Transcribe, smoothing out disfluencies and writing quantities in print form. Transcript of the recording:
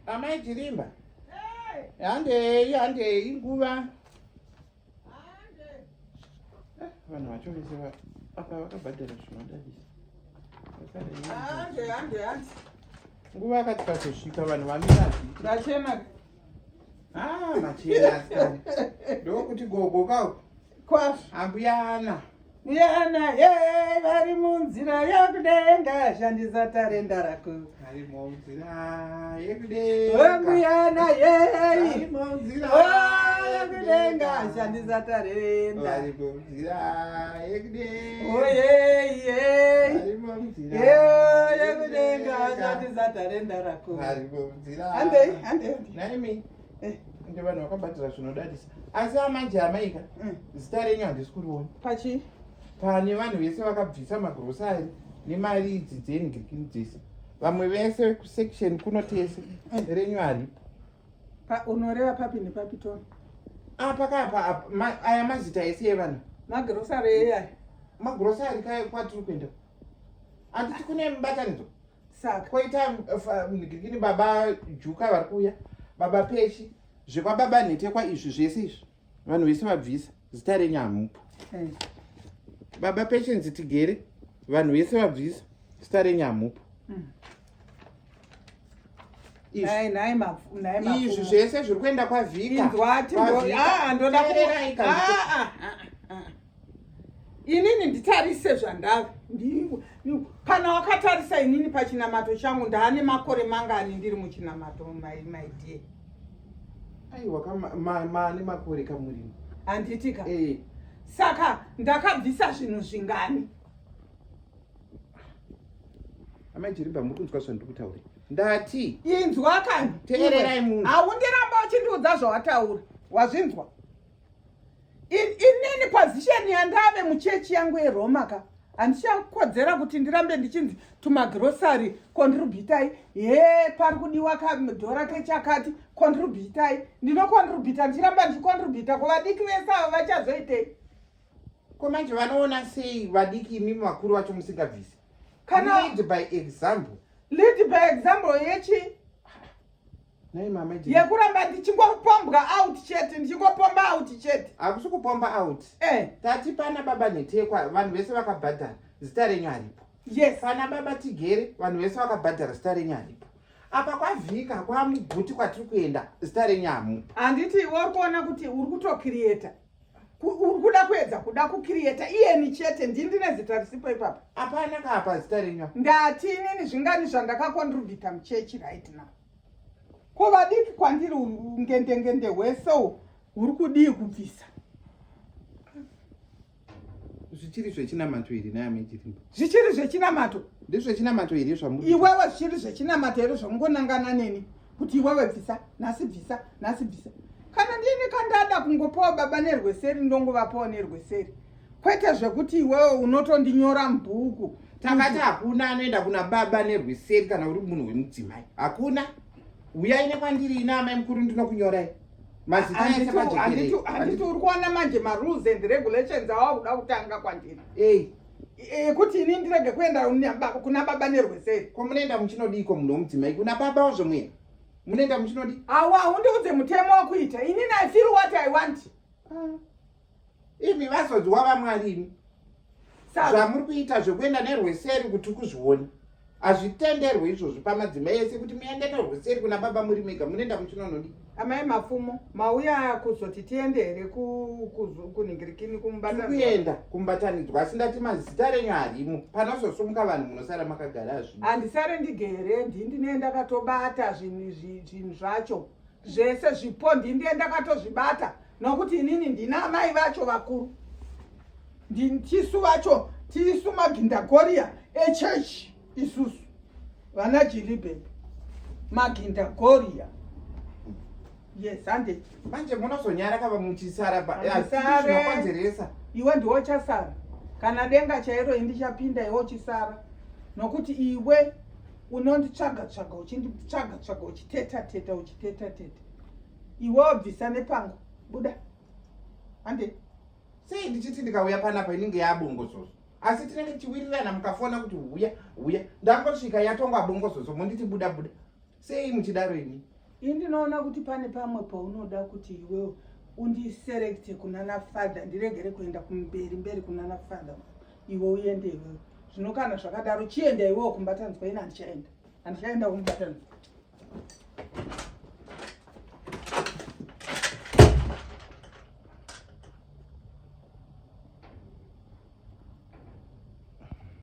Amai Chirimba. Handei nguva. Vanhu vachorese apa vakabhadhara zvinodadisa. Hande. Nguva yakati pasosvika vanhu vamira Machena. Machena asikari. Ndokuti gogo kawo. Kwafi. Ambuyana. Muyana vari munzira yokudenga shandisa tarenda rako. Vari munzira yokudenga. Muyana Vari munzira yokudenga shandisa tarenda. Vari munzira yokudenga. Vari munzira yokudenga shandisa tarenda rako. Vari munzira. Hande. Naimi. Ndi vanhu vakabhadhara zvinodadisa. Asi amanje amaika. Zita renyu handisi kuriona. Pachi? Pane vanhu vese vakabvisa magrosari nemari idzi dzeNgirikini dzese. Vamwe vese kusection kuno tese renyu haripo. Unoreva papi nepapi toni? Pakapa aya mazita ese evanhu. Magrosari eya. Magrosari kwatiri kuenda. Handiti kune mubatanidzo. Saka Koita Ngirikini baba Juka vari kuuya, baba Peshi, zvekwababa Nhetekwa izvi zvese izvi. Vanhu vese vabvisa zita renyu hamupo. Baba Patience Tigere, vanhu vese vabvisa zita renyu hamupo. Izvi zvese zviri kuenda kwavhika. Inini nditarise zvandava. Kana wakatarisa inini pachinamato changu ndaane makore mangani ndiri muchinamato my dear. Aiwa mane makore kamurimo. Handitika. Saka ndakabvisa zvinhu zvingani. Amai Chirimba muri kunzwa zvandiri kutaura. Ndati inzwa kani. Teererai munhu. Haundiramba uchindiudza zvawataura. Wazvinzwa? Inini position yandave muchechi yangu yeRoma ka. Handichakodzera kuti ndirambe ndichinzi tumagrosari contributai. Pari kudiwa kadhora kechakati contributai. Ndinocontributa ndichiramba ndichicontributa kuvadiki vese ava vachazoitei. Komanje vanoona sei vadiki imi makuru vacho musingabvisi? Lead by example. Lead by example yechi? Nai mama yekuramba ndichingopombwa out chete, ndichingopomba out chete. Hakusi kupomba out. Tati pana baba Nhetekwa vanhu vese vakabhadhara zita renyu haripo. Yes. Pana baba Tigere vanhu vese vakabhadhara zita renyu haripo. Apa kwavhika kwaMuguti kwatiri kuenda zita renyu hamupo. Handiti uri kuona kuti uri kutocreata. Uri kuda kuedza kuda kucreata iyeni chete ndine zita risipo ipapo. Hapana kapa zita renyu. Ndati inini zvingani zvandakacontributa muchechi right now. Kovadiki kwandiri ngende wese uri kudii kubvisa. Zvichiri zvechinamato here naye Chirimba. Zvichiri zvechinamato. Ndezvechinamato here zvamuri. Iwewe zvichiri zvechinamato here zvamungonangana neni kuti iwewe bvisa, nhasi bvisa, nhasi bvisa. Kana ndini kandada kungopawo baba nerweseri ndongovapawo nerweseri. Kwete zvekuti iwewe unotondinyora mubhuku. Takati hakuna anoenda kuna baba nerweseri kana uri munhu wemudzimai. Hakuna. Uyai nekwandiri ina amai mukuru ndinokunyorai. Mazita ese pajekerere. Handiti uri kuona manje ma-rules and regulations awakuda kutanga kwandiri. Kuti ini ndirege kuenda kuna baba nerweseri. Ko munoenda muchinodiko munhu wemudzimai? Kuna baba wozvomwe. Munoenda muchinodi? Undiudze mutemo wekuita. Inini I feel what I want. Imi vazodzwa vamwari imi. Zvamuri kuita zvekuenda nerweseri kuti kuzviona. Hazvitenderwe izvozvo pamadzimai ese kuti muende nerweseri kuna baba muri mega. Munoenda muchinonodi? Amai mafumo, mauya kuzoti tiende here kuningirikini kumubatanidzwa. Kuenda kumubatanidzwa asi ndati mazita renyu harimo. Panozosumuka vanhu munosara makagara zvino. Handisare ndigere ndine ndakatobata zvinhu zvacho. Zvese zvipo ndine ndakatozvibata. Nokuti inini ndina amai vacho vakuru. Tisu vacho, tisu magindagoria echurch isusu. Vana Jilibebe. Magindagoria. Yes, hande. Manje munozonyara kava muchisara zvinokonzeresa. Iwe ndiwo chasara. Kana denga chairo indichapinda iwe chisara. Nokuti iwe unonditsvaga uchiteta. Iwe wabvisa nepango. Buda. Hande. Sei ndichiti ndikauya panapa inenge yabongozozo. Asi tinenge tichiwirirana mukafona kuti huya. Ndangosvika yatonga bongozozo monditi buda. Sei muchidaro ini? ini ndinoona kuti pane pamwe paunoda kuti iwewo undiserekte kunana fadha ndiregere kuenda mberi kunana fadha iwe uende iwewo. Zvino kana zvakadaro chienda iwewo kumbatanzwa, ini handichaenda kumubatanzwa.